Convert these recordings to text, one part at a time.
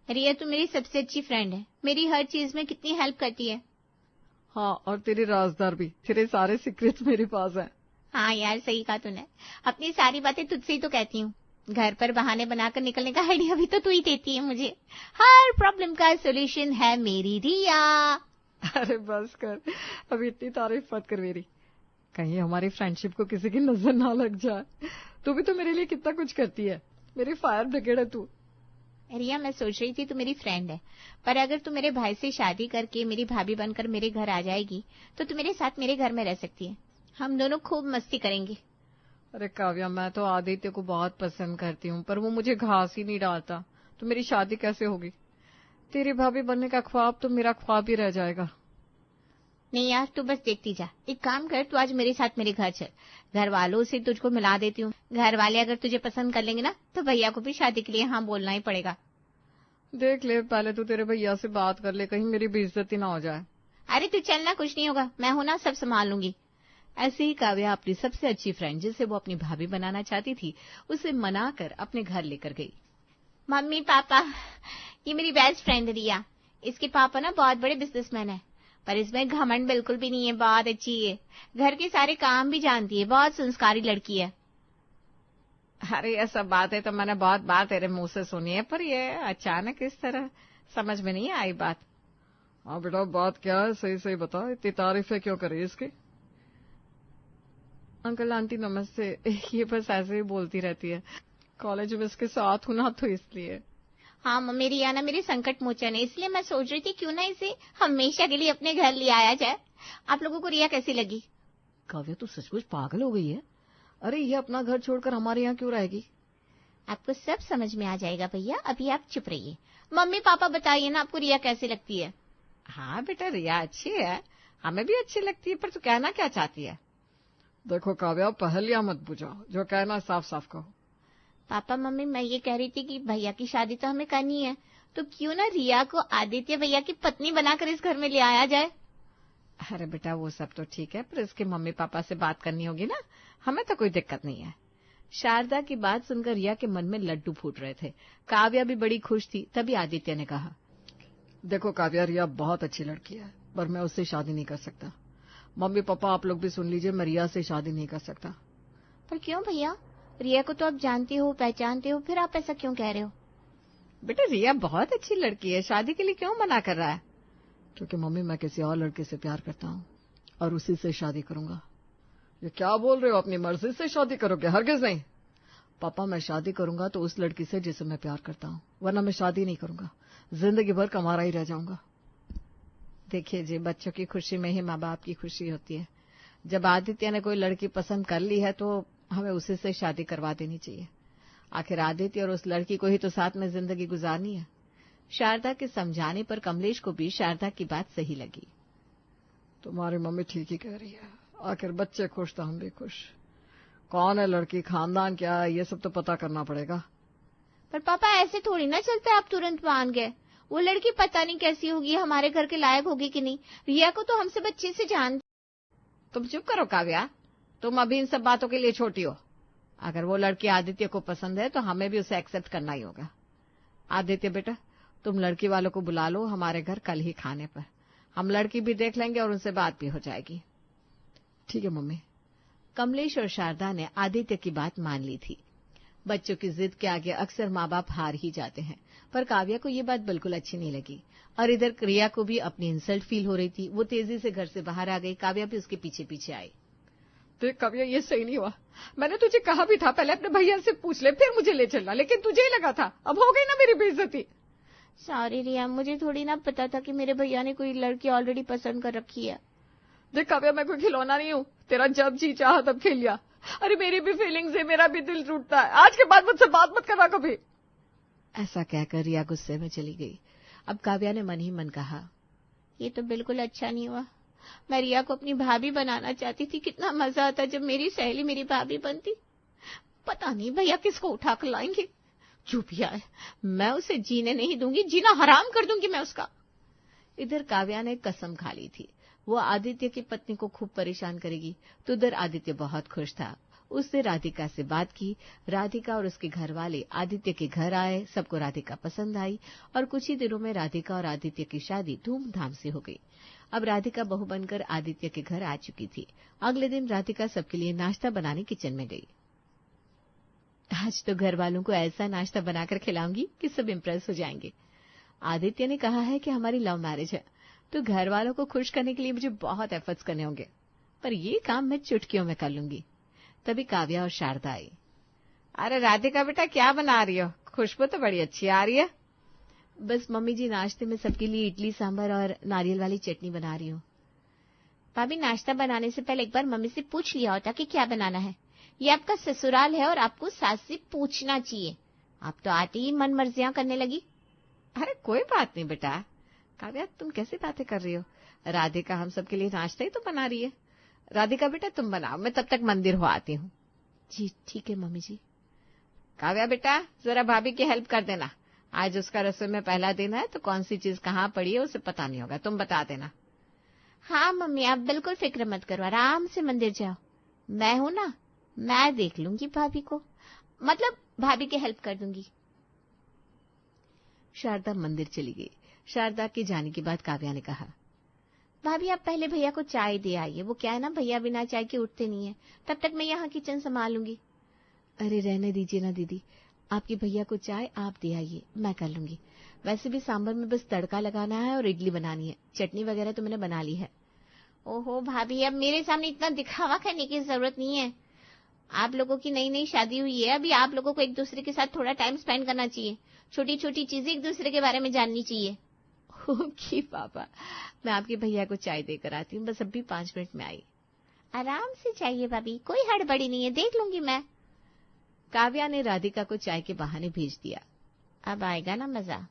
रिया तू मेरी सबसे अच्छी फ्रेंड है, मेरी हर चीज में कितनी हेल्प करती है। हाँ, और तेरी राजदार भी, तेरे सारे सीक्रेट्स मेरे पास हैं। हाँ यार सही कहा तूने, अपनी सारी बातें तुझसे ही तो कहती हूँ। घर पर बहाने बनाकर निकलने का आइडिया भी तो तू ही देती है मुझे। हर प्रॉब्लम का सोल्यूशन है मेरी रिया। अरे बस कर, अभी इतनी तारीफ मत कर मेरी, कहीं हमारी फ्रेंडशिप को किसी की नजर ना लग जाए। तू भी तो मेरे लिए कितना कुछ करती है, मेरी फायर ब्रिगेड है तू। रिया मैं सोच रही थी तू मेरी फ्रेंड है, पर अगर तू मेरे भाई से शादी करके मेरी भाभी बनकर मेरे घर आ जाएगी तो तू मेरे साथ मेरे घर में रह सकती है, हम दोनों खूब मस्ती करेंगे। अरे काव्या, मैं तो आदित्य को बहुत पसंद करती हूँ, पर वो मुझे घास ही नहीं डालता, तो मेरी शादी कैसे होगी? तेरी भाभी बनने का ख्वाब तो मेरा ख्वाब ही रह जाएगा। नहीं यार तू बस देखती जा, एक काम कर तू आज मेरे साथ मेरे घर चल, घर वालों से तुझको मिला देती हूँ। घर वाले अगर तुझे पसंद कर लेंगे ना तो भैया को भी शादी के लिए हाँ बोलना ही पड़ेगा। देख ले, पहले तू तेरे भैया से बात कर ले, कहीं मेरी बेइज्जती ना हो जाए। अरे तू चलना, कुछ नहीं होगा, मैं हूं ना, सब संभाल लूंगी। ऐसे ही काव्या अपनी सबसे अच्छी फ्रेंड जिसे वो अपनी भाभी बनाना चाहती थी उसे मनाकर अपने घर लेकर गई। मम्मी पापा, ये मेरी बेस्ट फ्रेंड रिया, इसके पापा ना बहुत बड़े बिजनेसमैन है, पर इसमें घमंड बिल्कुल भी नहीं है, बहुत अच्छी है, घर के सारे काम भी जानती है, बहुत संस्कारी लड़की है। अरे ये सब बातें तो मैंने बहुत बार तेरे मुंह से सुनी है, पर ये अचानक इस तरह समझ में नहीं आई बात। हाँ बेटा, बात क्या है, सही सही बता, इतनी तारीफें क्यों करी इसकी? अंकल आंटी नमस्ते, ये बस ऐसे ही बोलती रहती है, कॉलेज में इसके साथ हूं ना तो इसलिए। हाँ मम्मी, रिया ना मेरी संकट मोचन है, इसलिए मैं सोच रही थी क्यों ना इसे हमेशा के लिए अपने घर ले आया जाए। आप लोगों को रिया कैसी लगी? काव्या, तू सचमुच पागल हो गई है? अरे ये अपना घर छोड़कर हमारे यहाँ क्यों रहेगी? आपको सब समझ में आ जाएगा भैया, अभी आप चुप रहिए। मम्मी पापा बताइए ना आपको रिया कैसी लगती है? हाँ बेटा, रिया अच्छी है, हमें भी अच्छी लगती है, पर तू कहना क्या चाहती है? देखो काव्या, पहेलियां मत बुझाओ, जो कहना साफ साफ कहो। पापा मम्मी, मैं ये कह रही थी कि भैया की शादी तो हमें करनी है, तो क्यों ना रिया को आदित्य भैया की पत्नी बनाकर इस घर में ले आया जाए। अरे बेटा, वो सब तो ठीक है, पर इसके मम्मी पापा से बात करनी होगी ना, हमें तो कोई दिक्कत नहीं है। शारदा की बात सुनकर रिया के मन में लड्डू फूट रहे थे। काव्या भी बड़ी खुश थी। तभी आदित्य ने कहा, देखो काव्या, रिया बहुत अच्छी लड़की है, पर मैं उससे शादी नहीं कर सकता। मम्मी पापा आप लोग भी सुन लीजिए, मैं रिया से शादी नहीं कर सकता। पर क्यों भैया, रिया को तो आप जानते हो पहचानते हो, फिर आप ऐसा क्यों कह रहे हो? बेटा, रिया बहुत अच्छी लड़की है, शादी के लिए क्यों मना कर रहा है? क्योंकि मम्मी, मैं किसी और लड़के से प्यार करता हूँ और उसी से शादी करूंगा। ये क्या बोल रहे हो, अपनी मर्जी से शादी करोगे? हरगिज नहीं। पापा, मैं शादी करूंगा तो उस लड़की से जिसे मैं प्यार करता हूँ, वरना मैं शादी नहीं करूंगा, जिंदगी भर कमारा ही रह जाऊंगा। देखिए जी, बच्चों की खुशी में ही माँ बाप की खुशी होती है। जब आदित्य ने कोई लड़की पसंद कर ली है तो हमें उसी से शादी करवा देनी चाहिए। आखिर आदित्य और उस लड़की को ही तो साथ में जिंदगी गुजारनी है। शारदा के समझाने पर कमलेश को भी शारदा की बात सही लगी। तुम्हारी मम्मी ठीक ही कह रही है, आखिर बच्चे खुश तो हम भी खुश। कौन है लड़की, खानदान क्या है, ये सब तो पता करना पड़ेगा। पर पापा ऐसे थोड़ी ना चलते, आप तुरंत मान गए। वो लड़की पता नहीं कैसी होगी, हमारे घर के लायक होगी कि नहीं, रिया को तो हमसे बच्चे से जान। तुम चुप करो काव्या, तुम अभी इन सब बातों के लिए छोटी हो। अगर वो लड़की आदित्य को पसंद है तो हमें भी उसे एक्सेप्ट करना ही होगा। आदित्य बेटा, तुम लड़की वालों को बुला लो हमारे घर कल ही खाने पर, हम लड़की भी देख लेंगे और उनसे बात भी हो जाएगी। ठीक है मम्मी। कमलेश और शारदा ने आदित्य की बात मान ली थी। बच्चों की जिद के आगे अक्सर माँ बाप हार ही जाते हैं, पर काव्या को ये बात बिल्कुल अच्छी नहीं लगी और इधर रिया को भी अपनी इंसल्ट फील हो रही थी। वो तेजी से घर से बाहर आ गई, काव्या भी उसके पीछे पीछे आई। देख काव्या, ये सही नहीं हुआ, मैंने तुझे कहा भी था पहले अपने भैया से पूछ ले फिर मुझे ले चलना, लेकिन तुझे ही लगा था, अब हो गई ना मेरी बेइज्जती। सॉरी रिया, मुझे थोड़ी ना पता था कि मेरे भैया ने कोई लड़की ऑलरेडी पसंद कर रखी है। देख काव्या, मैं कोई खिलौना नहीं हूँ, तेरा जब जी चाहा तब खेल लिया। अरे मेरी भी फीलिंग्स है, मेरा भी दिल टूटता है, आज के बाद मुझसे बात मत करना कभी। ऐसा कहकर रिया गुस्से में चली गई। अब काव्या ने मन ही मन कहा, ये तो बिल्कुल अच्छा नहीं हुआ, मैं रिया को अपनी भाभी बनाना चाहती थी, कितना मजा आता जब मेरी सहेली मेरी भाभी बनती। पता नहीं भैया किसको उठा कर लाएंगे। चुप यार, मैं उसे जीने नहीं दूंगी, जीना हराम कर दूंगी मैं उसका। इधर काव्या ने कसम खा ली थी वो आदित्य की पत्नी को खूब परेशान करेगी, तो उधर आदित्य बहुत खुश था। उसने राधिका से बात की। राधिका और उसके घर वाले आदित्य के घर आए। सबको राधिका पसंद आई और कुछ ही दिनों में राधिका और आदित्य की शादी धूमधाम से हो गई। अब राधिका बहू बनकर आदित्य के घर आ चुकी थी। अगले दिन राधिका सबके लिए नाश्ता बनाने किचन में गई। आज तो घर वालों को ऐसा नाश्ता बनाकर खिलाऊंगी कि सब इम्प्रेस हो जाएंगे। आदित्य ने कहा है कि हमारी लव मैरिज है, तो घर वालों को खुश करने के लिए मुझे बहुत एफर्ट्स करने होंगे, पर ये काम मैं चुटकियों में कर लूंगी। तभी काव्या और शारदा आई। अरे राधिका बेटा, क्या बना रही हो? खुशबू तो बड़ी अच्छी आ रही है। बस मम्मी जी, नाश्ते में सबके लिए इडली सांभर और नारियल वाली चटनी बना रही हूँ। भाभी, नाश्ता बनाने से पहले एक बार मम्मी से पूछ लिया होता कि क्या बनाना है। ये आपका ससुराल है और आपको सास से पूछना चाहिए। आप तो आते ही मन मर्जियां करने लगी। अरे कोई बात नहीं बेटा। काव्या, तुम कैसी बातें कर रही हो? राधिका हम सबके लिए नाश्ता ही तो बना रही है। राधिका बेटा, तुम बनाओ, मैं तब तक मंदिर हो आती हूँ। जी ठीक है मम्मी जी। काव्या बेटा, जरा भाभी की हेल्प कर देना। आज उसका रसोई में पहला दिन है, तो कौन सी चीज कहाँ पड़ी है उसे पता नहीं होगा, तुम बता देना। हाँ मम्मी, आप बिल्कुल फिक्र मत करो, आराम से मंदिर जाओ। मैं हूं ना, मैं देख लूंगी भाभी को, मतलब भाभी की हेल्प कर दूंगी। शारदा मंदिर चली गई। शारदा के जाने के बाद काव्या ने कहा, भाभी आप पहले भैया को चाय दे आइए। वो क्या है ना, भैया बिना चाय के उठते नहीं है। तब तक मैं यहाँ किचन संभालूंगी। अरे रहने दीजिए ना दीदी, आपके भैया को चाय आप दे आइए, मैं कर लूंगी। वैसे भी सांभर में बस तड़का लगाना है और इडली बनानी है, चटनी वगैरह तो मैंने बना ली है। ओहो भाभी, अब मेरे सामने इतना दिखावा करने की जरूरत नहीं है। आप लोगों की नई नई शादी हुई है, अभी आप लोगों को एक दूसरे के साथ थोड़ा टाइम स्पेंड करना चाहिए। छोटी छोटी चीजें एक दूसरे के बारे में जाननी चाहिए। ओके पापा, मैं आपके भैया को चाय देकर आती हूँ, बस अभी 5 मिनट में आई। आराम से चाहिए भाभी, कोई हड़बड़ी नहीं है, देख लूंगी मैं। काव्या ने राधिका को चाय के बहाने भेज दिया। अब आएगा ना मजा।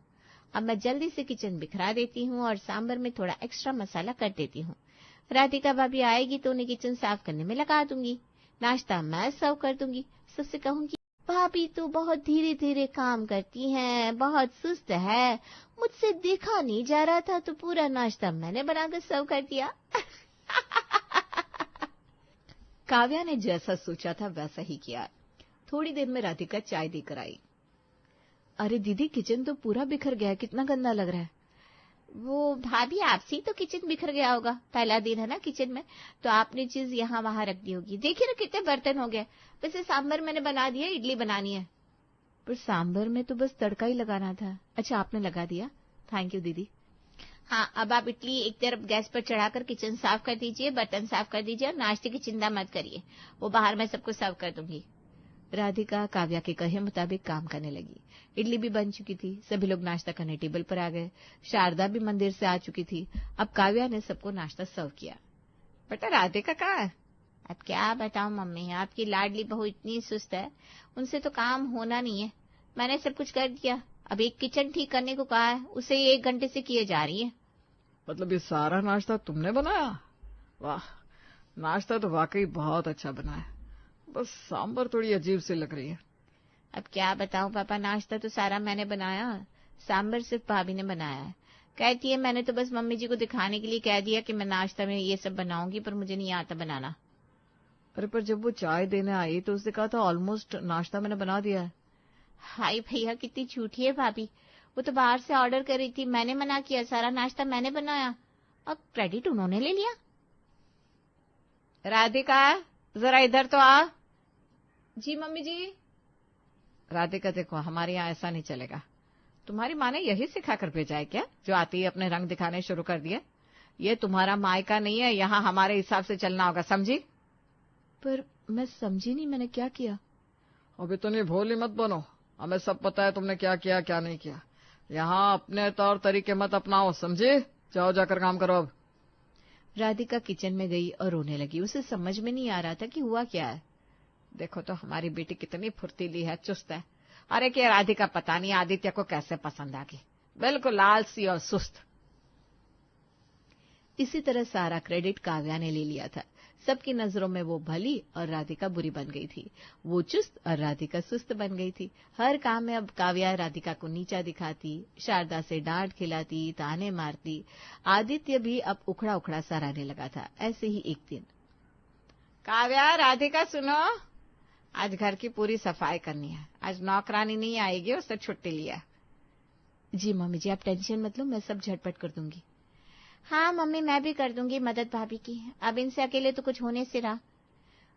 अब मैं जल्दी से किचन बिखरा देती हूँ और सांबर में थोड़ा एक्स्ट्रा मसाला कर देती हूँ। राधिका भाभी आएगी तो उन्हें किचन साफ करने में लगा दूंगी। नाश्ता मैं सर्व कर दूंगी। सबसे कहूंगी, भाभी तो बहुत धीरे धीरे काम करती हैं, बहुत सुस्त है, मुझसे देखा नहीं जा रहा था तो पूरा नाश्ता मैंने बनाकर सर्व कर दिया। काव्या ने जैसा सोचा था वैसा ही किया। थोड़ी देर में राधिका चाय देकर आई। अरे दीदी, किचन तो पूरा बिखर गया है, कितना गंदा लग रहा है। वो भाभी, आपसे ही तो किचन बिखर गया होगा, पहला दिन है ना किचन में, तो आपने चीज यहाँ वहां रख दी होगी। देखिए ना कितने बर्तन हो गए। वैसे सांभर मैंने बना दिया, इडली बनानी है। पर सांभर में तो बस तड़का ही लगाना था। अच्छा, आपने लगा दिया, थैंक यू दीदी। हाँ, अब आप इडली एक तरफ गैस पर चढ़ाकर किचन साफ कर दीजिए, बर्तन साफ कर दीजिए और नाश्ते की चिंता मत करिए, वो बाहर मैं सबको सर्व कर दूंगी। राधिका काव्या के कहे मुताबिक काम करने लगी। इडली भी बन चुकी थी, सभी लोग नाश्ता करने टेबल पर आ गए। शारदा भी मंदिर से आ चुकी थी। अब काव्या ने सबको नाश्ता सर्व किया। बेटा, राधिका कहाँ है? अब क्या बताऊं मम्मी, आपकी लाडली बहू इतनी सुस्त है, उनसे तो काम होना नहीं है। मैंने सब कुछ कर दिया, अब एक किचन ठीक करने को कहा है, उसे 1 घंटे से किए जा रही है। मतलब ये सारा नाश्ता तुमने बनाया? वाह, नाश्ता तो वाकई बहुत अच्छा बना है, बस सांबर थोड़ी अजीब सी लग रही है। अब क्या बताऊं पापा, नाश्ता तो सारा मैंने बनाया, सांबर सिर्फ भाभी ने बनाया है। कहती है मैंने तो बस मम्मी जी को दिखाने के लिए कह दिया कि मैं नाश्ता में ये सब बनाऊंगी, पर मुझे नहीं आता बनाना। अरे पर जब वो चाय देने आई तो उसने कहा था ऑलमोस्ट नाश्ता मैंने बना दिया है। हाय भैया, कितनी झूठी है भाभी। वो तो बाहर से ऑर्डर कर रही थी, मैंने मना किया, सारा नाश्ता मैंने बनाया, अब क्रेडिट उन्होंने ले लिया। राधिका, जरा इधर तो आ। जी मम्मी जी। राधिका, देखो हमारे यहाँ ऐसा नहीं चलेगा। तुम्हारी माँ ने यही सिखा कर भेजा है क्या, जो आते ही अपने रंग दिखाने शुरू कर दिए? ये तुम्हारा मायका नहीं है, यहाँ हमारे हिसाब से चलना होगा, समझी? पर मैं समझी नहीं, मैंने क्या किया? अब इतनी भोली मत बनो, हमें सब पता है तुमने क्या किया क्या नहीं किया। यहाँ अपने तौर तरीके मत अपनाओ, समझे? जाओ जाकर काम करो अब। राधिका किचन में गई और रोने लगी। उसे समझ में नहीं आ रहा था कि हुआ क्या है। देखो तो हमारी बेटी कितनी फुर्तीली है, चुस्त है। अरे क्या राधिका, पता नहीं आदित्य को कैसे पसंद आ गई, बिल्कुल आलसी और सुस्त। इसी तरह सारा क्रेडिट काव्या ने ले लिया था। सबकी नजरों में वो भली और राधिका बुरी बन गई थी। वो चुस्त और राधिका सुस्त बन गई थी। हर काम में अब काव्या राधिका को नीचा दिखाती, शारदा से डांट खिलाती, ताने मारती। आदित्य भी अब उखड़ा उखड़ा सा रहने लगा था। ऐसे ही एक दिन, काव्या, राधिका सुनो। आज घर की पूरी सफाई करनी है। आज नौकरानी नहीं आएगी, उससे छुट्टी लिया। जी मम्मी जी, आप टेंशन मत लो, मैं सब झटपट कर दूंगी। हाँ मम्मी, मैं भी कर दूंगी मदद भाभी की। अब इनसे अकेले तो कुछ होने से रहा।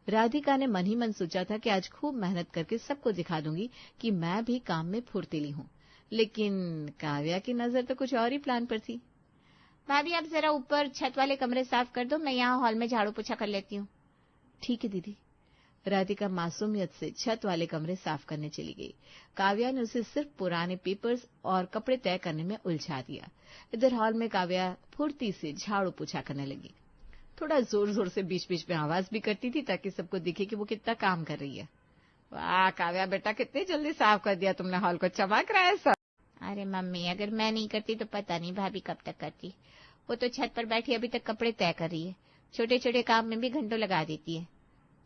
राधिका ने मन ही मन सोचा था कि आज खूब मेहनत करके सबको दिखा दूंगी कि मैं भी काम में फुर्तीली हूँ, लेकिन काव्या की नजर तो कुछ और ही प्लान पर थी। भाभी आप जरा ऊपर छत वाले कमरे साफ कर दो, मैं यहाँ हॉल में झाड़ू पोछा कर लेती हूँ। ठीक है दीदी। राधिका मासूमियत से छत वाले कमरे साफ करने चली गई। काव्या ने उसे सिर्फ पुराने पेपर्स और कपड़े तय करने में उलझा दिया। इधर हॉल में काव्या फुर्ती से झाड़ू पोछा करने लगी। थोड़ा जोर जोर से बीच बीच में आवाज भी करती थी ताकि सबको दिखे कि वो कितना काम कर रही है। वाह काव्या बेटा, कितनी जल्दी साफ कर दिया तुमने हॉल को, चमक रहा है सब। अरे मम्मी, अगर मैं नहीं करती तो पता नहीं भाभी कब तक करती। वो तो छत पर बैठी अभी तक कपड़े तय कर रही है, छोटे छोटे काम में भी घंटों लगा देती है।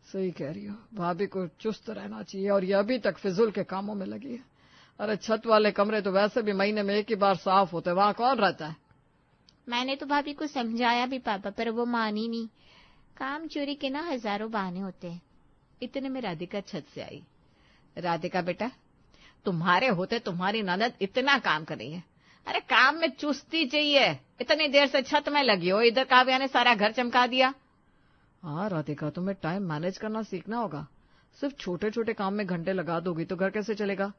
सही कह रही हो, भाभी को चुस्त रहना चाहिए और ये अभी तक फिजूल के कामों में लगी है। अरे छत वाले कमरे तो वैसे भी महीने में एक ही बार साफ होते, वहां कौन रहता है। मैंने तो भाभी को समझाया भी पापा, पर वो मानी नहीं। काम चोरी के ना हजारों बहाने होते हैं। इतने में राधिका छत से आई। राधिका बेटा, तुम्हारे होते तुम्हारी ननद इतना काम कर रही है। अरे काम में चुस्ती चाहिए, इतनी देर से छत में लगी हो, इधर काव्या ने सारा घर चमका दिया। हाँ राधिका, तुम्हें टाइम मैनेज करना सीखना होगा। सिर्फ छोटे छोटे काम में घंटे लगा दोगी तो घर कैसे चलेगा।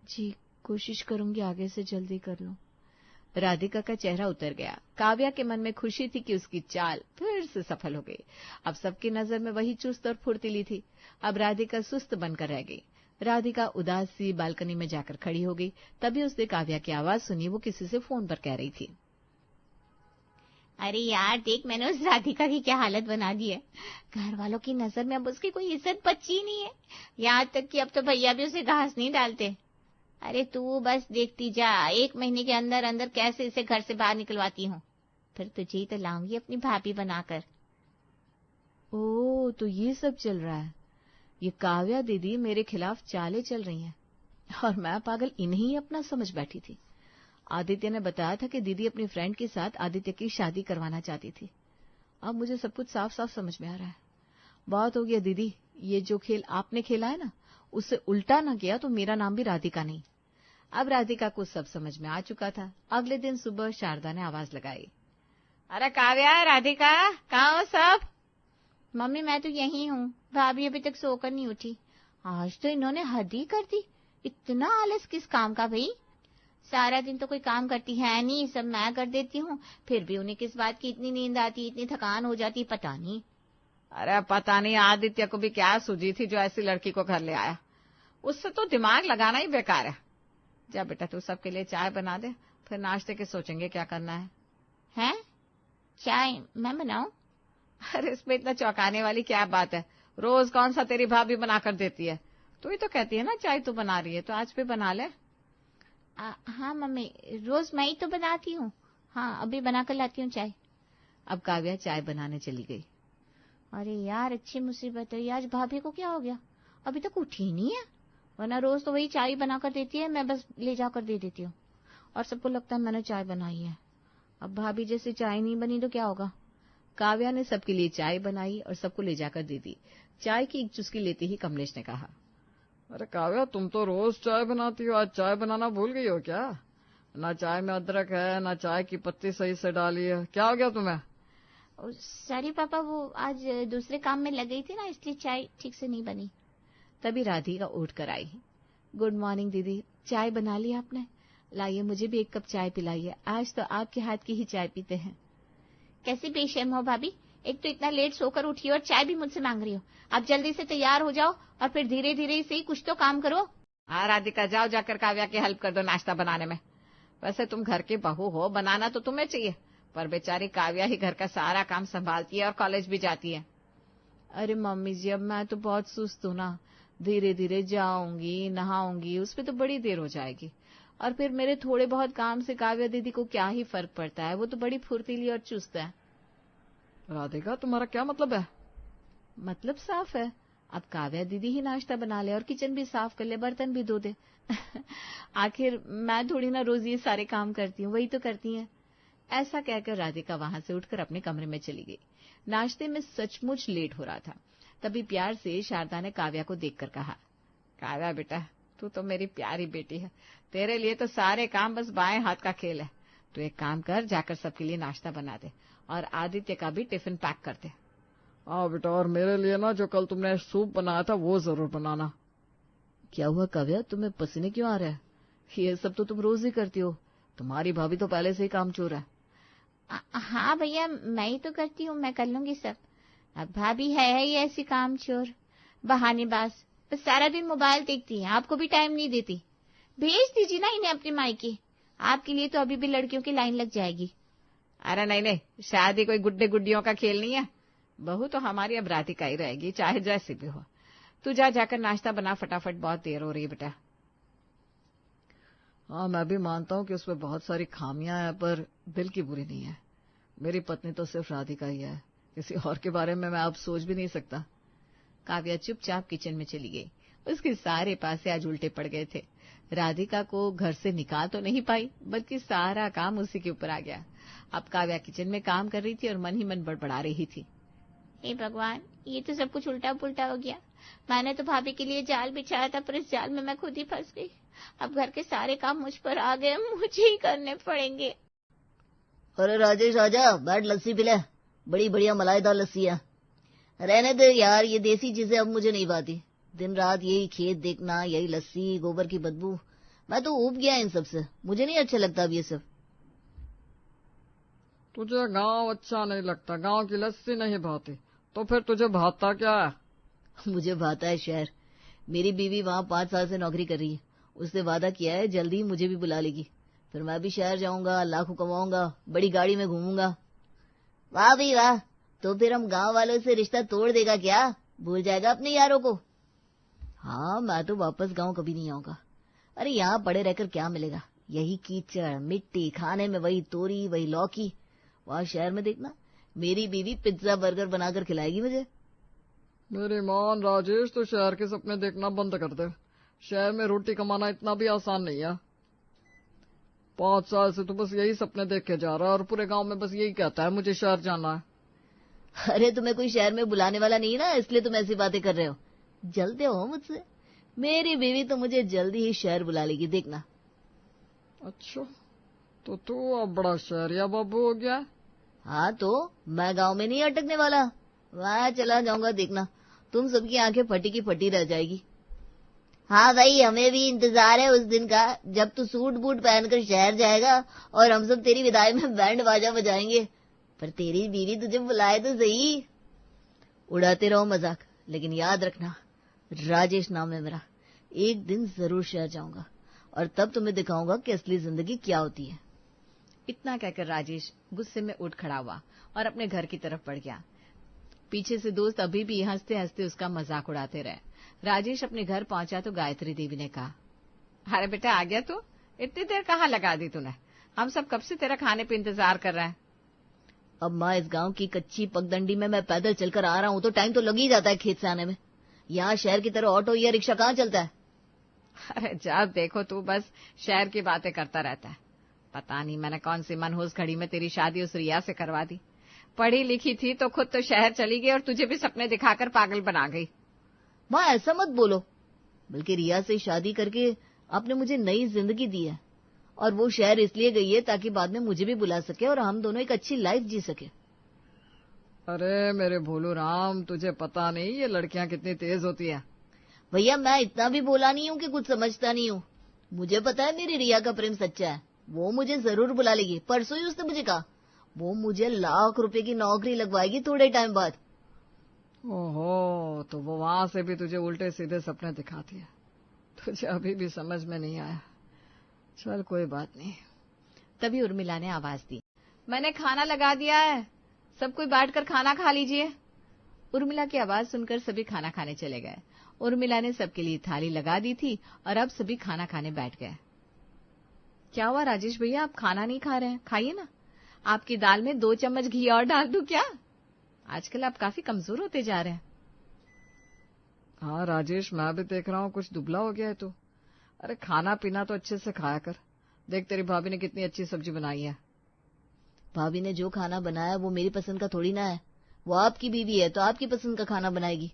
जी कोशिश करूंगी आगे से जल्दी कर लूं। राधिका का चेहरा उतर गया। काव्या के मन में खुशी थी कि उसकी चाल फिर से सफल हो गई। अब सबकी नजर में वही चुस्त और फुर्तीली थी। अब राधिका सुस्त बनकर रह गई। राधिका उदास सी बालकनी में जाकर खड़ी हो गई। तभी उसने काव्या की आवाज सुनी। वो किसी से फोन पर कह रही थी। अरे यार देख, मैंने उस राधिका की क्या हालत बना दी है। घर वालों की नजर में अब उसकी कोई इज्जत बची नहीं है। यहाँ तक कि अब तो भैया भी उसे घास नहीं डालते। अरे तू बस देखती जा, 1 महीने के अंदर अंदर कैसे इसे घर से बाहर निकलवाती हूँ। फिर तुझे ही तो लाऊंगी अपनी भाभी बनाकर। ओ, तो ये सब चल रहा है। ये काव्या दीदी मेरे खिलाफ चालें चल रही हैं और मैं पागल इन्हीं ही अपना समझ बैठी थी। आदित्य ने बताया था कि दीदी अपनी फ्रेंड के साथ आदित्य की शादी करवाना चाहती थी। अब मुझे सब कुछ साफ साफ समझ में आ रहा है। बहुत हो गया दीदी, ये जो खेल आपने खेला है ना, उससे उल्टा ना किया तो मेरा नाम भी राधिका नहीं। अब राधिका को सब समझ में आ चुका था। अगले दिन सुबह शारदा ने आवाज लगाई। अरे काव्या, राधिका, कहाँ हो सब। मम्मी मैं तो यही हूँ, भाभी अभी तक सोकर नहीं उठी। आज तो इन्होंने हद ही कर दी। इतना आलस किस काम का भाई। सारा दिन तो कोई काम करती है नहीं, सब मैं कर देती हूँ। फिर भी उन्हें किस बात की इतनी नींद आती, इतनी थकान हो जाती, पता नहीं। अरे पता नहीं आदित्य को भी क्या सूझी थी जो ऐसी लड़की को घर ले आया। उससे तो दिमाग लगाना ही बेकार है। जा बेटा तू सबके लिए चाय बना दे, फिर नाश्ते के सोचेंगे क्या करना है। हैं? चाय मैं बनाऊं? अरे इसमें इतना चौंकाने वाली क्या बात है। रोज कौन सा तेरी भाभी बना कर देती है। तू ही तो कहती है ना चाय तू बना रही है, तो आज भी बना ले। हाँ मम्मी, रोज मैं ही तो बनाती हूँ। हाँ अभी बना कर लाती हूँ चाय। अब काव्या चाय बनाने चली गई। अरे यार अच्छी मुसीबत है, आज भाभी को क्या हो गया, अभी तक उठी ही नहीं है। वरना रोज तो वही चाय बनाकर देती है, मैं बस ले जाकर दे देती हूँ और सबको लगता है मैंने चाय बनाई है। अब भाभी जैसे चाय नहीं बनी तो क्या होगा। काव्या ने सबके लिए चाय बनाई और सबको ले जाकर दे दी। चाय की एक चुस्की लेते ही कमलेश ने कहा, अरे काव्या, तुम तो रोज चाय बनाती हो, आज चाय बनाना भूल गई हो क्या। ना चाय में अदरक है, ना चाय की पत्ती सही से डाली है, क्या हो गया तुम्हें। सॉरी पापा, वो आज दूसरे काम में लग गई थी ना, इसलिए चाय ठीक से नहीं बनी। तभी राधिका उठ कर आई। गुड मॉर्निंग दीदी, चाय बना ली आपने। लाइए मुझे भी एक कप चाय पिलाइए, आज तो आपके हाथ की ही चाय पीते हैं। कैसी बेशर्म हो भाभी, एक तो इतना लेट सोकर उठी और चाय भी मुझसे मांग रही हो। अब जल्दी से तैयार हो जाओ और फिर धीरे धीरे से ही कुछ तो काम करो। हाँ राधिका, जाओ जाकर काव्या की हेल्प कर दो नाश्ता बनाने में। वैसे तुम घर की बहू हो, बनाना तो तुम्हें चाहिए, पर बेचारी काव्या ही घर का सारा काम संभालती है और कॉलेज भी जाती है। अरे मम्मी जी, अब मैं तो बहुत सुस्त हूँ ना, धीरे धीरे जाऊंगी, नहाऊंगी, उसमें तो बड़ी देर हो जाएगी। और फिर मेरे थोड़े बहुत काम से काव्या दीदी को क्या ही फर्क पड़ता है, वो तो बड़ी फुर्तीली और चुस्त है। राधिका, तुम्हारा क्या मतलब है। मतलब साफ है, अब काव्या दीदी ही नाश्ता बना ले और किचन भी साफ कर ले, बर्तन भी धो दे। आखिर मैं थोड़ी ना रोज ये सारे काम करती हूँ, वही तो करती हैं। ऐसा कहकर राधिका वहां से उठकर अपने कमरे में चली गई। नाश्ते में सचमुच लेट हो रहा था। तभी प्यार से शारदा ने काव्या को देखकर कहा, काव्या बेटा, तू तो मेरी प्यारी बेटी है, तेरे लिए तो सारे काम बस बाएं हाथ का खेल है। तू एक काम कर, जाकर सबके लिए नाश्ता बना दे और आदित्य का भी टिफिन पैक कर दे। हाँ बेटा, और मेरे लिए ना जो कल तुमने सूप बनाया था वो जरूर बनाना। क्या हुआ काव्या, तुम्हें पसीने क्यों आ रहे हैं? ये सब तो तुम रोज ही करती हो, तुम्हारी भाभी तो पहले से ही कामचोर है। हाँ भैया, मैं ही तो करती हूँ, मैं कर लूंगी सब। अब भाभी है ही ऐसी कामचोर, बहानेबाज, बस सारा दिन मोबाइल देखती है, आपको भी टाइम नहीं देती। भेज दीजिए ना इन्हें अपने मायके, आपके लिए तो अभी भी लड़कियों की लाइन लग जाएगी। अरे नहीं नहीं, शादी कोई गुड्डे गुड्डियों का खेल नहीं है, बहू तो हमारी अब राधिका ही रहेगी, चाहे जैसे भी हो। तू जाकर नाश्ता बना फटाफट, बहुत देर हो रही है बेटा। हाँ, मैं भी मानता हूँ कि उसमें बहुत सारी खामियां हैं, पर दिल की बुरी नहीं है। मेरी पत्नी तो सिर्फ राधिका ही है, किसी और के बारे में मैं अब सोच भी नहीं सकता। काव्या चुपचाप किचन में चली गई। उसके सारे पासे आज उल्टे पड़ गए थे। राधिका को घर से निकाल तो नहीं पाई, बल्कि सारा काम उसी के ऊपर आ गया। अब काव्या किचन में काम कर रही थी और मन ही मन बड़बड़ा रही थी, हे भगवान, ये तो सब कुछ उल्टा पुल्टा हो गया। मैंने तो भाभी के लिए जाल बिछाया था, पर इस जाल में मैं खुद ही फंस गई। अब घर के सारे काम मुझ पर आ गए, मुझे ही करने पड़ेंगे। अरे राजेश आजा, बैठ लस्सी पिला, बड़ी बढ़िया मलाईदार लस्सी है। रहने दे यार, ये देसी चीजें अब मुझे नहीं भाती। दिन रात यही खेत देखना, यही लस्सी, गोबर की बदबू, मैं तो ऊब गया इन सब से, मुझे नहीं अच्छा लगता अब ये सब। तुझे गांव अच्छा नहीं लगता, गांव की लस्सी नहीं भाती, तो फिर तुझे भाता क्या है? मुझे भाता है शहर। मेरी बीवी वहां 5 साल से नौकरी कर रही है, उसने वादा किया है जल्दी ही मुझे भी बुला लेगी, फिर मैं भी शहर जाऊंगा, लाखों कमाऊंगा, बड़ी गाड़ी में घूमूंगा। वाह भी वाह, तो फिर हम गांव वालों से रिश्ता तोड़ देगा क्या? भूल जाएगा अपने यारों को? हाँ, मैं तो वापस गांव कभी नहीं आऊंगा। अरे यहाँ पड़े रहकर क्या मिलेगा, यही कीचड़ मिट्टी, खाने में वही तोरी वही लौकी। वहां शहर में देखना, मेरी बीवी पिज्जा बर्गर बनाकर खिलाएगी मुझे। मेरी मान राजेश, तो शहर के सपने देखना बंद कर दे। शहर में रोटी कमाना इतना भी आसान नहीं है। 5 साल से तो बस यही सपने देख के जा रहा है, और पूरे गांव में बस यही कहता है मुझे शहर जाना है। अरे तुम्हें कोई शहर में बुलाने वाला नहीं ना, इसलिए तुम ऐसी बातें कर रहे हो। जलते हो मुझसे? मेरी बीवी तो मुझे जल्दी ही शहर बुला लेगी, देखना। अच्छा, तो तू अब बड़ा शहरिया बाबू हो गया। हाँ, तो मैं गांव में नहीं अटकने वाला, वहां चला जाऊंगा, देखना। तुम सबकी आंखें फटी की फटी रह जाएगी। हाँ भाई, हमें भी इंतजार है उस दिन का, जब तू सूट बूट पहनकर शहर जाएगा और हम सब तेरी विदाई में बैंड बाजा बजाएंगे। पर तेरी बीवी तुझे बुलाए तो सही। उड़ाते रहो मजाक, लेकिन याद रखना, राजेश नाम है मेरा। एक दिन जरूर शहर जाऊंगा, और तब तुम्हें दिखाऊंगा कि असली जिंदगी क्या होती है। इतना कहकर राजेश गुस्से में उठ खड़ा हुआ और अपने घर की तरफ बढ़ गया। पीछे से दोस्त अभी भी हंसते हंसते उसका मजाक उड़ाते रहे। राजेश अपने घर पहुंचा तो गायत्री देवी ने कहा, अरे बेटा, आ गया तू? इतनी देर कहाँ लगा दी तूने? हम सब कब से तेरा खाने पे इंतजार कर रहे हैं। अब माँ, इस गांव की कच्ची पगडंडी में मैं पैदल चलकर आ रहा हूँ, तो टाइम तो लग ही जाता है खेत से आने में। यहाँ शहर की तरह ऑटो या रिक्शा कहाँ चलता है? अरे जब देखो तू बस शहर की बातें करता रहता है। पता नहीं मैंने कौन सी मनहूस घड़ी में तेरी शादी उस रिया से करवा दी। पढ़ी लिखी थी तो खुद तो शहर चली गई और तुझे भी सपने दिखाकर पागल बना गई। माँ, ऐसा मत बोलो, बल्कि रिया से शादी करके आपने मुझे नई जिंदगी दी है, और वो शहर इसलिए गई है ताकि बाद में मुझे भी बुला सके और हम दोनों एक अच्छी लाइफ जी सके। अरे मेरे भोलू राम, तुझे पता नहीं ये लड़कियां कितनी तेज होती है। भैया, मैं इतना भी भोला नहीं हूँ कि कुछ समझता नहीं हूँ। मुझे पता है मेरी रिया का प्रेम सच्चा है, वो मुझे जरूर बुला लेगी। परसों ही उसने मुझे कहा वो मुझे लाख रुपए की नौकरी लगवाएगी थोड़े टाइम बाद। ओहो, तो वो वहां से भी तुझे उल्टे सीधे सपने दिखाती है। तुझे अभी भी समझ में नहीं आया। चल कोई बात नहीं। तभी उर्मिला ने आवाज दी, मैंने खाना लगा दिया है, सब कोई बैठकर खाना खा लीजिए। उर्मिला की आवाज सुनकर सभी खाना खाने चले गए। उर्मिला ने सबके लिए थाली लगा दी थी और अब सभी खाना खाने बैठ गए। क्या हुआ राजेश भैया, आप खाना नहीं खा रहे हैं? खाइए ना, आपकी दाल में 2 चम्मच घी और डाल दूं क्या? आजकल आप काफी कमजोर होते जा रहे हैं। हाँ राजेश, मैं भी देख रहा हूँ कुछ दुबला हो गया है तू। अरे खाना पीना तो अच्छे से खाया कर। देख तेरी भाभी ने कितनी अच्छी सब्जी बनाई है। भाभी ने जो खाना बनाया वो मेरी पसंद का थोड़ी ना है, वो आपकी बीवी है तो आपकी पसंद का खाना बनाएगी।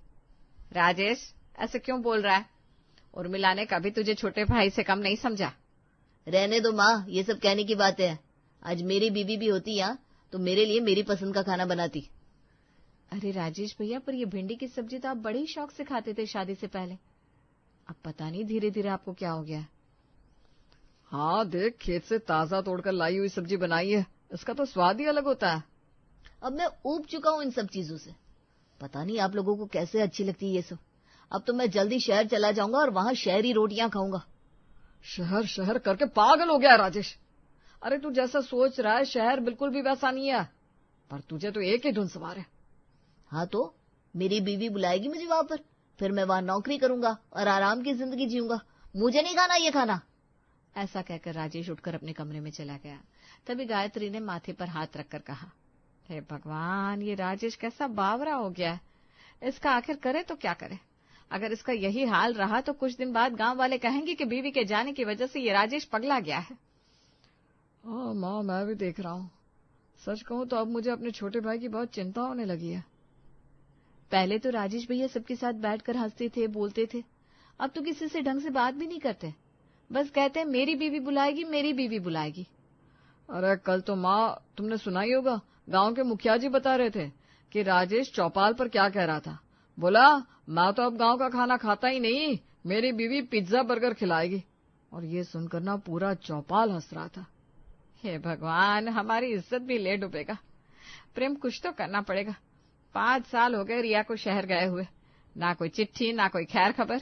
राजेश ऐसे क्यों बोल रहा है? उर्मिला ने कभी तुझे छोटे भाई से कम नहीं समझा। रहने दो माँ, ये सब कहने की बात है। आज मेरी बीवी भी होती यहाँ तो मेरे लिए मेरी पसंद का खाना बनाती। अरे राजेश भैया, पर ये भिंडी की सब्जी तो आप बड़े ही शौक से खाते थे शादी से पहले। अब पता नहीं धीरे धीरे आपको क्या हो गया है। हाँ देख, खेत से ताजा तोड़कर लाई हुई सब्जी बनाई है, इसका तो स्वाद ही अलग होता है। अब मैं ऊब चुका हूँ इन सब चीजों से। पता नहीं आप लोगों को कैसे अच्छी लगती है ये सब। अब तो मैं जल्दी शहर चला जाऊंगा और वहां शहरी रोटियां खाऊंगा। शहर शहर करके पागल हो गया है राजेश। अरे तू जैसा सोच रहा है शहर बिल्कुल भी वैसा नहीं है, पर तुझे तो एक ही धुन सवार है। हाँ तो मेरी बीवी बुलाएगी मुझे वहां पर, फिर मैं वहां नौकरी करूंगा और आराम की जिंदगी जीऊंगा। मुझे नहीं खाना ये खाना। ऐसा कहकर राजेश उठकर अपने कमरे में चला गया। तभी गायत्री ने माथे पर हाथ रखकर कहा, हे भगवान, ये राजेश कैसा बावरा हो गया है। इसका आखिर करे तो क्या करे। अगर इसका यही हाल रहा तो कुछ दिन बाद गांव वाले कहेंगे कि बीवी के जाने की वजह से ये राजेश पगला गया है। हाँ माँ, मैं भी देख रहा हूँ। सच कहूँ तो अब मुझे अपने छोटे भाई की बहुत चिंता होने लगी है। पहले तो राजेश भैया सबके साथ बैठकर हंसते थे, बोलते थे। अब तो किसी से ढंग से बात भी नहीं करते, बस कहते हैं मेरी बीवी बुलाएगी, मेरी बीवी बुलाएगी। अरे कल तो माँ तुमने सुना ही होगा, गांव के मुखिया जी बता रहे थे कि राजेश चौपाल पर क्या कह रहा था। बोला, मैं तो अब गांव का खाना खाता ही नहीं, मेरी बीवी पिज्जा बर्गर खिलाएगी। और ये सुनकर ना पूरा चौपाल हंस रहा था। हे भगवान, हमारी इज्जत भी ले डूबेगा। प्रेम, कुछ तो करना पड़ेगा। 5 साल हो गए रिया को शहर गए हुए, ना कोई चिट्ठी ना कोई खैर खबर।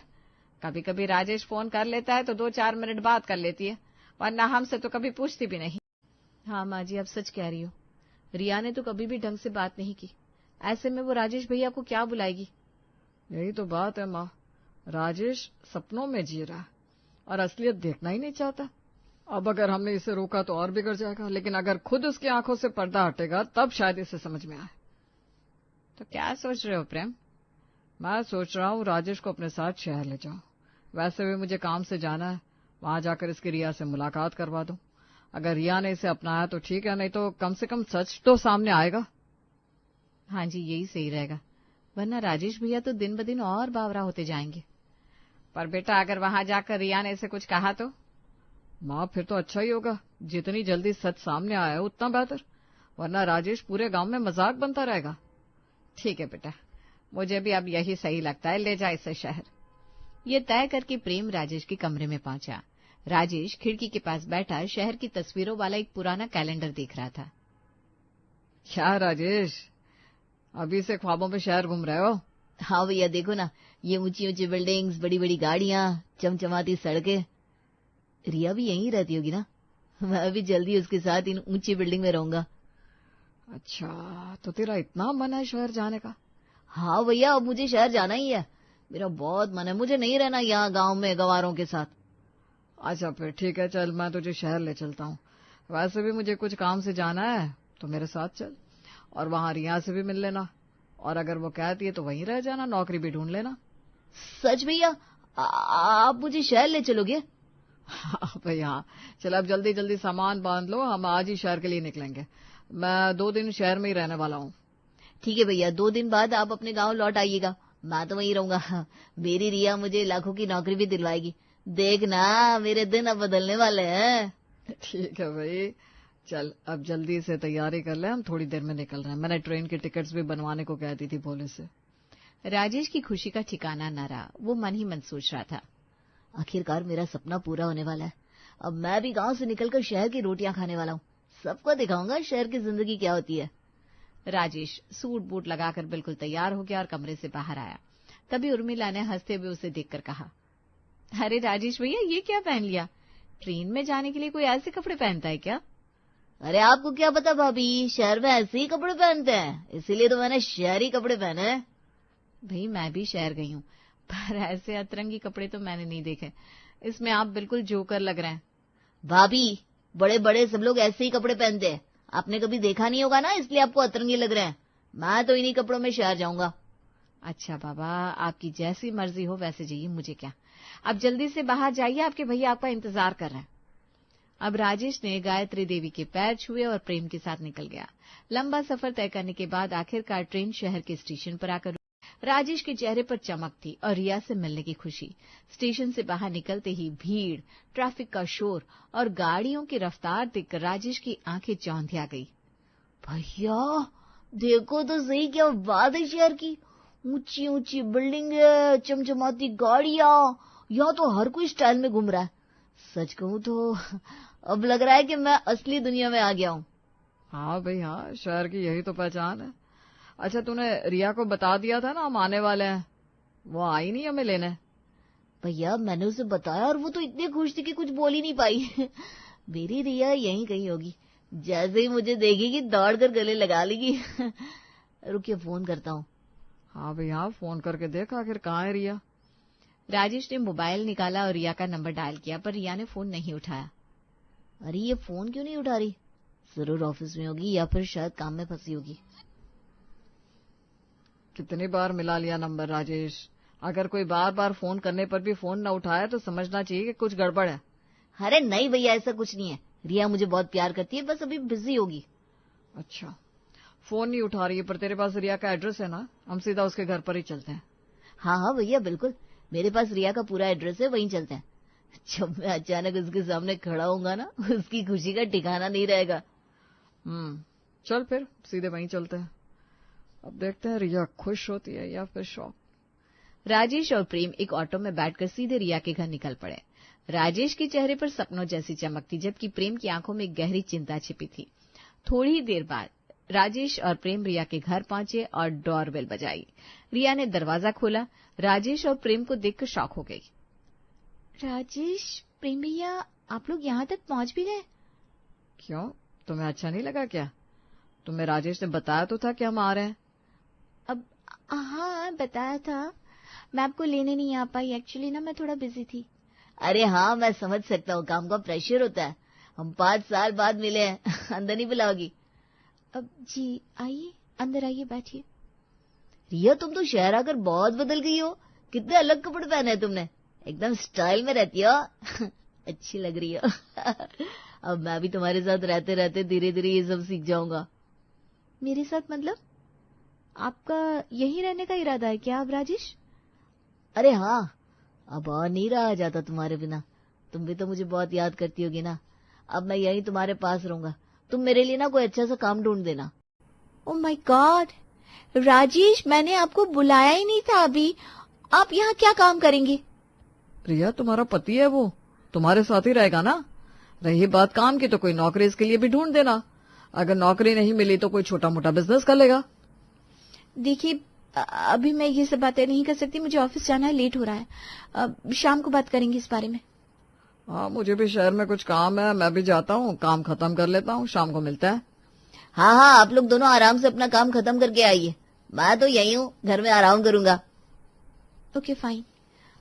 कभी कभी राजेश फोन कर लेता है तो 2-4 मिनट बात कर लेती है, वरना हमसे तो कभी पूछती भी नहीं। हाँ माँ जी, अब सच कह रही हो। रिया ने तो कभी भी ढंग से बात नहीं की। ऐसे में वो राजेश भैया को क्या बुलाएगी? यही तो बात है माँ, राजेश सपनों में जी रहा है और असलियत देखना ही नहीं चाहता। अब अगर हमने इसे रोका तो और बिगड़ जाएगा, लेकिन अगर खुद उसकी आंखों से पर्दा हटेगा तब शायद इसे समझ में आए। तो क्या सोच रहे हो प्रेम? मैं सोच रहा हूँ राजेश को अपने साथ शहर ले जाऊं। वैसे भी मुझे काम से जाना है, वहां जाकर इसकी रिया से मुलाकात करवा दूं। अगर रिया ने इसे अपनाया तो ठीक है, नहीं तो कम से कम सच तो सामने आएगा। हाँ जी, यही सही रहेगा, वरना राजेश भैया तो दिन ब दिन और बावरा होते जाएंगे। पर बेटा, अगर वहां जाकर रिया ने इसे कुछ कहा तो? माँ फिर तो अच्छा ही होगा, जितनी जल्दी सच सामने आया उतना बेहतर, वरना राजेश पूरे गांव में मजाक बनता रहेगा। ठीक है बेटा, मुझे भी अब यही सही लगता है, ले जा इसे शहर। ये तय करके प्रेम राजेश के कमरे में पहुंचा। राजेश खिड़की के पास बैठा शहर की तस्वीरों वाला एक पुराना कैलेंडर देख रहा था। क्या राजेश, अभी से ख्वाबों में शहर घूम रहे हो? हाँ भैया, देखो ना, ये ऊंची ऊंची बिल्डिंग्स, बड़ी बड़ी गाड़ियां, चमचमाती सड़कें। रिया भी यहीं रहती होगी ना? मैं भी जल्दी उसके साथ इन ऊंची बिल्डिंग में रहूंगा। अच्छा, तो तेरा इतना मन है शहर जाने का? हाँ भैया, अब मुझे शहर जाना ही है। मेरा बहुत मन है, मुझे नहीं रहना यहाँ गांव में गंवारों के साथ। अच्छा फिर ठीक है, चल मैं तुझे शहर ले चलता हूँ। वैसे भी मुझे कुछ काम से जाना है, तो मेरे साथ चल और वहां रिया से भी मिल लेना, और अगर वो कहती है तो वहीं रह जाना, नौकरी भी ढूंढ लेना। सच भैया, आप मुझे शहर ले चलोगे? हाँ भैया, चल अब जल्दी जल्दी सामान बांध लो, हम आज ही शहर के लिए निकलेंगे। मैं 2 दिन शहर में ही रहने वाला हूँ। ठीक है भैया, 2 दिन बाद आप अपने गांव लौट आइएगा, मैं तो वहीं रहूंगा। मेरी रिया मुझे लाखों की नौकरी भी दिलवाएगी। देखना, मेरे दिन अब बदलने वाले हैं। ठीक है भाई, चल अब जल्दी से तैयारी कर ले, हम थोड़ी देर में निकल रहे हैं। मैंने ट्रेन की टिकट्स भी बनवाने को कह दी थी बोले से। राजेश की खुशी का ठिकाना न रहा, वो मन ही मन सोच रहा था, आखिरकार मेरा सपना पूरा होने वाला है। अब मैं भी गांव से निकलकर शहर की रोटियां खाने वाला हूँ। सबको दिखाऊंगा शहर की जिंदगी क्या होती है। राजेश सूट बूट लगाकर बिल्कुल तैयार हो गया और कमरे से बाहर आया। तभी उर्मिला ने हंसते हुए उसे देखकर कहा, अरे राजेश भैया, ये क्या पहन लिया? ट्रेन में जाने के लिए कोई ऐसे कपड़े पहनता है क्या? अरे आपको क्या पता भाभी, शहर में ऐसे ही कपड़े पहनते हैं, इसीलिए तो मैंने शहरी कपड़े पहने हैं। भाई मैं भी शहर गई हूँ, पर ऐसे अतरंगी कपड़े तो मैंने नहीं देखे। इसमें आप बिल्कुल जोकर लग रहे हैं। भाभी, बड़े बड़े सब लोग ऐसे ही कपड़े पहनते हैं, आपने कभी देखा नहीं होगा ना, इसलिए आपको अतरंगी लग रहे हैं। मैं तो इन्हीं कपड़ों में शहर जाऊंगा। अच्छा बाबा, आपकी जैसी मर्जी हो वैसे जाइए, मुझे क्या। अब जल्दी से बाहर जाइए, आपके भैया आपका इंतजार कर रहे हैं। अब राजेश ने गायत्री देवी के पैर छुए और प्रेम के साथ निकल गया। लंबा सफर तय करने के बाद आखिरकार ट्रेन शहर के स्टेशन पर आकर राजेश के चेहरे पर चमक थी और रिया से मिलने की खुशी। स्टेशन से बाहर निकलते ही भीड़, ट्रैफिक का शोर और गाड़ियों की रफ्तार देखकर राजेश की आंखें चौंधिया गई। भैया देखो तो सही, क्या बात है शहर की। ऊंची ऊंची बिल्डिंग है, चमचमाती गाड़ियां, यहाँ तो हर कोई स्टाइल में घूम रहा है। सच कहूँ तो अब लग रहा है कि मैं असली दुनिया में आ गया हूँ। हाँ भाई हाँ, शहर की यही तो पहचान है। अच्छा, तूने रिया को बता दिया था ना हम आने वाले हैं? वो आई नहीं हमें लेने? भैया मैंने उसे बताया और वो तो इतनी खुश थी कि कुछ बोल ही नहीं पाई। मेरी रिया यहीं कहीं होगी, जैसे ही मुझे देखेगी दौड़ कर गले लगा लेगी। रुकिए फोन करता हूँ। हाँ भाई हाँ, फोन करके देख आखिर कहाँ है रिया। राजेश ने मोबाइल निकाला और रिया का नंबर डायल किया, पर रिया ने फोन नहीं उठाया। अरे ये फोन क्यों नहीं उठा रही? जरूर ऑफिस में होगी या फिर शायद काम में फंसी होगी। कितनी बार मिला लिया नंबर राजेश, अगर कोई बार बार फोन करने पर भी फोन न उठाया तो समझना चाहिए कि कुछ गड़बड़ है। अरे नहीं भैया, ऐसा कुछ नहीं है। रिया मुझे बहुत प्यार करती है, बस अभी बिजी होगी। अच्छा, फोन नहीं उठा रही है, पर तेरे पास रिया का एड्रेस है ना? हम सीधा उसके घर पर ही चलते हैं। हाँ हाँ भैया बिल्कुल, मेरे पास रिया का पूरा एड्रेस है, वहीं चलते हैं। जब मैं अचानक उसके सामने खड़ा होऊंगा ना, उसकी खुशी का ठिकाना नहीं रहेगा। चल फिर सीधे वहीं चलते हैं। अब देखते हैं रिया खुश होती है या फिर शौक। राजेश और प्रेम एक ऑटो में बैठकर सीधे रिया के घर निकल पड़े। राजेश के चेहरे पर सपनों जैसी चमक थी, जबकि प्रेम की आंखों में गहरी चिंता छिपी थी। थोड़ी ही देर बाद राजेश और प्रेम रिया के घर पहुंचे और डोरबेल बजाई। रिया ने दरवाजा खोला। राजेश और प्रेम को देखकर शॉक हो गई। राजेश, प्रेम भैया, आप लोग यहाँ तक पहुंच भी गए? क्यों, तुम्हें अच्छा नहीं लगा क्या? तुम्हें राजेश ने बताया तो था कि हम आ रहे हैं। अब हाँ बताया था, मैं आपको लेने नहीं आ पाई। एक्चुअली ना मैं थोड़ा बिजी थी। अरे हाँ मैं समझ सकता हूँ, काम का प्रेशर होता है। हम 5 साल बाद मिले हैं। अंदर नहीं बुलाओगी? अब जी आइए, अंदर आइए, बैठिए। रिया तुम तो शहर आकर बहुत बदल गई हो, कितने अलग कपड़े पहने हैं तुमने, एकदम स्टाइल में रहती हो। अच्छी लग रही हो। अब मैं भी तुम्हारे साथ रहते रहते धीरे धीरे ये सब सीख जाऊंगा। मेरे साथ मतलब? आपका यहीं रहने का इरादा है क्या अब राजेश? अरे हाँ, अब और नहीं रहा जाता तुम्हारे बिना। तुम भी तो मुझे बहुत याद करती होगी ना। अब मैं यहीं तुम्हारे पास रहूंगा। तुम मेरे लिए ना कोई अच्छा सा काम ढूंढ देना। ओह माय गॉड राजेश, मैंने आपको बुलाया ही नहीं था अभी। आप यहाँ क्या काम करेंगे? रिया तुम्हारा पति है, वो तुम्हारे साथ ही रहेगा ना। रही बात काम की, तो कोई नौकरी इसके लिए भी ढूंढ देना। अगर नौकरी नहीं मिली तो कोई छोटा मोटा बिजनेस कर लेगा। देखिए अभी मैं ये सब बातें नहीं कर सकती, मुझे ऑफिस जाना है, लेट हो रहा है। शाम को बात करेंगे इस बारे में। हाँ, मुझे भी शहर में कुछ काम है, मैं भी जाता हूँ, काम खत्म कर लेता हूँ, शाम को मिलता है। हाँ हाँ, आप लोग दोनों आराम से अपना काम खत्म करके आइए। मैं तो यही हूँ, घर में आराम करूंगा। ओके फाइन,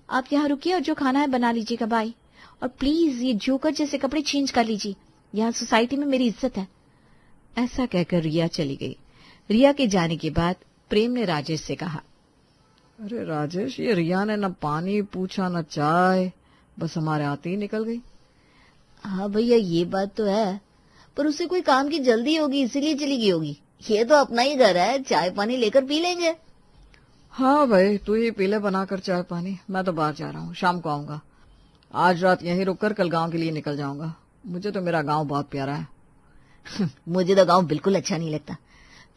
आप यहाँ रुकिए और जो खाना है बना लीजिएगा। बाय। और प्लीज ये जोकर जैसे कपड़े चेंज कर लीजिए, यहाँ सोसाइटी में मेरी इज्जत है। ऐसा कहकर रिया चली गई। रिया के जाने के बाद प्रेम ने राजेश से कहा, अरे राजेश, ये रिया ने न पानी पूछा न चाय, बस हमारे आते ही निकल गई। हाँ भैया ये बात तो है, पर उसे कोई काम की जल्दी होगी इसीलिए चली गई होगी। ये तो अपना ही घर है, चाय पानी लेकर पी लेंगे। हाँ भाई, तू ही पी ले बनाकर चाय पानी, मैं तो बाहर जा रहा हूँ, शाम को आऊंगा। आज रात यहीं रुककर कल गांव के लिए निकल जाऊंगा। मुझे तो मेरा गांव बहुत प्यारा है। मुझे तो गांव बिल्कुल अच्छा नहीं लगता।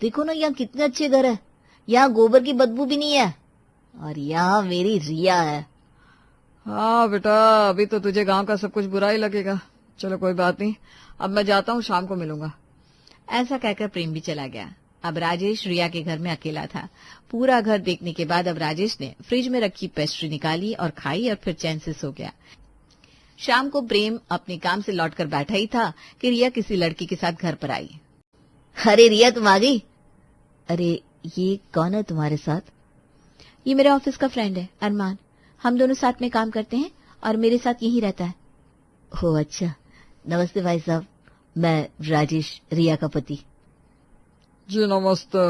देखो ना यहाँ कितने अच्छे घर है, यहाँ गोबर की बदबू भी नहीं है, और यहाँ मेरी रिया है। हाँ बेटा, अभी तो तुझे गांव का सब कुछ बुरा ही लगेगा। चलो कोई बात नहीं, अब मैं जाता हूँ, शाम को मिलूंगा। ऐसा कहकर प्रेम भी चला गया। अब राजेश रिया के घर में अकेला था। पूरा घर देखने के बाद अब राजेश ने फ्रिज में रखी पेस्ट्री निकाली और खाई और फिर चैन से सो गया। शाम को प्रेम अपने काम से लौटकर बैठा ही था कि रिया किसी लड़की के साथ घर पर आई। अरे रिया तुम आ गई? अरे ये कौन है तुम्हारे साथ? ये मेरे ऑफिस का फ्रेंड है अरमान, हम दोनों साथ में काम करते हैं और मेरे साथ यही रहता है। ओह अच्छा, नमस्ते भाई साहब, मैं राजेश, रिया का पति। जी नमस्ते।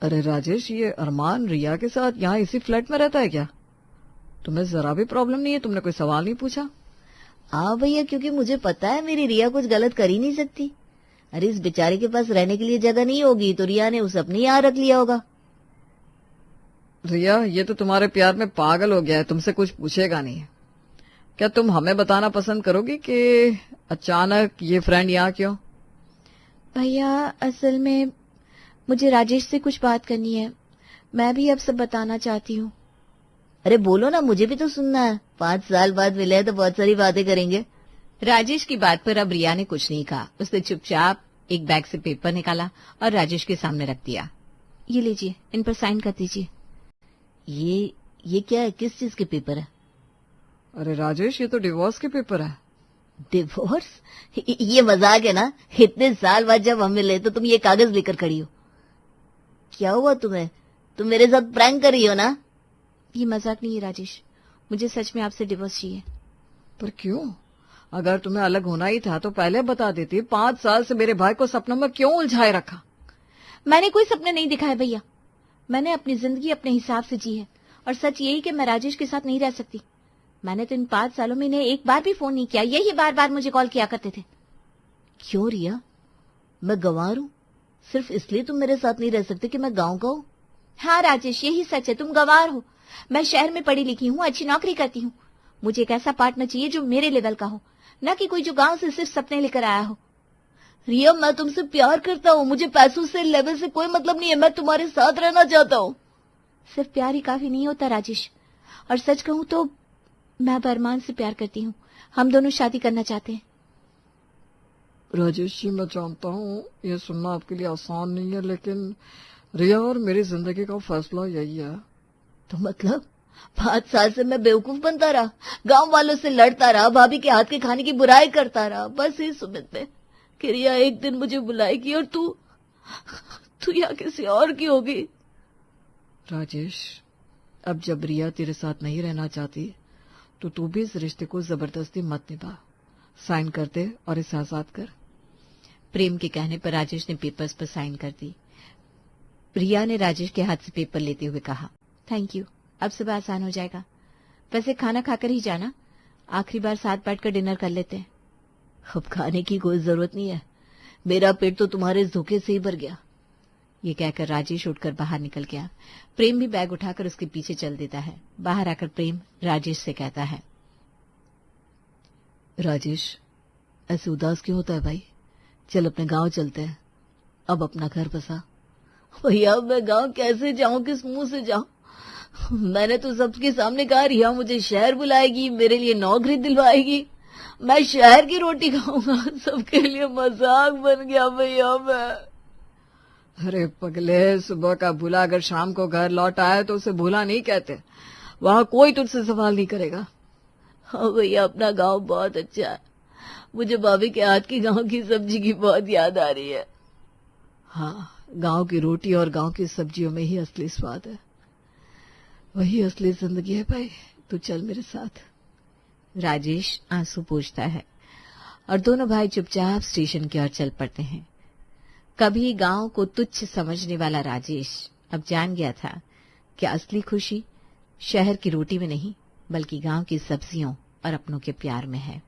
अरे राजेश, ये अरमान रिया के साथ यहाँ इसी फ्लैट में रहता है क्या? तुम्हें जरा भी प्रॉब्लम नहीं है? तुमने कोई सवाल नहीं पूछा? हाँ भैया, क्योंकि मुझे पता है मेरी रिया कुछ गलत कर ही नहीं सकती। अरे इस बेचारे के पास रहने के लिए जगह नहीं होगी तो रिया ने उसे अपने यहाँ रख लिया होगा। रिया, ये तो तुम्हारे प्यार में पागल हो गया है, तुमसे कुछ पूछेगा नहीं। क्या तुम हमें बताना पसंद करोगी कि अचानक ये फ्रेंड यहाँ क्यों? भैया, असल में मुझे राजेश से कुछ बात करनी है। मैं भी अब सब बताना चाहती हूँ। अरे बोलो ना, मुझे भी तो सुनना है। 5 साल बाद मिले हैं तो बहुत सारी बातें करेंगे। राजेश की बात पर अब रिया ने कुछ नहीं कहा। उसने चुपचाप एक बैग से पेपर निकाला और राजेश के सामने रख दिया। ये लीजिए, इन पर साइन कर दीजिए। ये क्या है? किस चीज के पेपर है? अरे राजेश, ये तो डिवोर्स के पेपर है। डिवोर्स? ये मजाक है ना? इतने साल बाद जब हम मिले तो तुम ये कागज लेकर खड़ी हो। क्या हुआ तुम्हें? तुम मेरे साथ प्रैंक कर रही हो ना? ये मजाक नहीं है राजेश, मुझे सच में आपसे डिवोर्स चाहिए। पर क्यों? अगर तुम्हें अलग होना ही था तो पहले बता देती। 5 साल से मेरे भाई को सपनों में क्यों उलझाए रखा? मैंने कोई सपने नहीं दिखाए भैया। मैंने अपनी जिंदगी अपने हिसाब से जी है, और सच यही कि मैं राजेश के साथ नहीं रह सकती। मैंने तो इन 5 सालों में इन्हें एक बार भी फोन नहीं किया, यही बार बार मुझे कॉल किया करते थे। क्यों रिया, मैं गंवार हूँ? सिर्फ इसलिए तुम मेरे साथ नहीं रह सकते कि मैं गांव का हूँ? हाँ राजेश, यही सच है, तुम गंवार हो। मैं शहर में पढ़ी लिखी हूँ, अच्छी नौकरी करती हूँ। मुझे एक ऐसा पार्टनर चाहिए जो मेरे लेवल का हो, न कि कोई जो गांव से सिर्फ सपने लेकर आया हो। रिया, मैं तुमसे प्यार करता हूँ, मुझे पैसों से लेवल से कोई मतलब नहीं है। मैं तुम्हारे साथ रहना चाहता हूँ। सिर्फ प्यार ही काफी नहीं होता राजेश, और सच कहूँ तो मैं अरमान से प्यार करती हूँ। हम दोनों शादी करना चाहते हैं। राजेश जी, मैं जानता हूँ ये सुनना आपके लिए आसान नहीं है, लेकिन रिया और मेरी जिंदगी का फैसला यही है। तो मतलब 5 साल से मैं बेवकूफ बनता रहा, गांव वालों से लड़ता रहा, भाभी के हाथ के खाने की बुराई करता रहा, बस इस उम्मीद में कि रिया एक दिन मुझे बुलाएगी और तू यहाँ किसी और की होगी। राजेश, अब जब रिया तेरे साथ नहीं रहना चाहती तो तू भी इस रिश्ते को जबरदस्ती मत निभा। साइन कर दे और इसे आजाद कर। प्रेम के कहने पर राजेश ने पेपर्स पर साइन कर दी। रिया ने राजेश के हाथ से पेपर लेते हुए कहा, थैंक यू, अब सब आसान हो जाएगा। वैसे खाना खाकर ही जाना, आखिरी बार साथ बैठकर डिनर कर लेते हैं। अब खाने की कोई जरूरत नहीं है, मेरा पेट तो तुम्हारे इस धोखे से ही भर गया। ये कहकर राजेश उठकर बाहर निकल गया। प्रेम भी बैग उठाकर उसके पीछे चल देता है। बाहर आकर प्रेम राजेश से कहता है, राजेश, ऐसे उदास क्यों होता है भाई? चल अपने गांव चलते हैं, अब अपना घर बसा। भैया, मैं गांव कैसे जाऊं, किस मुंह से जाऊं? मैंने तो सबके सामने कहा रिया मुझे शहर बुलाएगी, मेरे लिए नौकरी दिलवाएगी, मैं शहर की रोटी खाऊंगा। सबके लिए मजाक बन गया भैया मैं। अरे पगले, सुबह का भूला अगर शाम को घर लौट आए तो उसे भूला नहीं कहते। वहां कोई तुझसे सवाल नहीं करेगा। हाँ भैया, अपना गांव बहुत अच्छा है। मुझे भाभी के हाथ की गांव की सब्जी की बहुत याद आ रही है। हाँ, गांव की रोटी और गांव की सब्जियों में ही असली स्वाद है। वही असली जिंदगी है भाई। तू चल मेरे साथ। राजेश आंसू पोंछता है और दोनों भाई चुपचाप स्टेशन की ओर चल पड़ते हैं। कभी गांव को तुच्छ समझने वाला राजेश अब जान गया था कि असली खुशी शहर की रोटी में नहीं, बल्कि गांव की सब्जियों और अपनों के प्यार में है।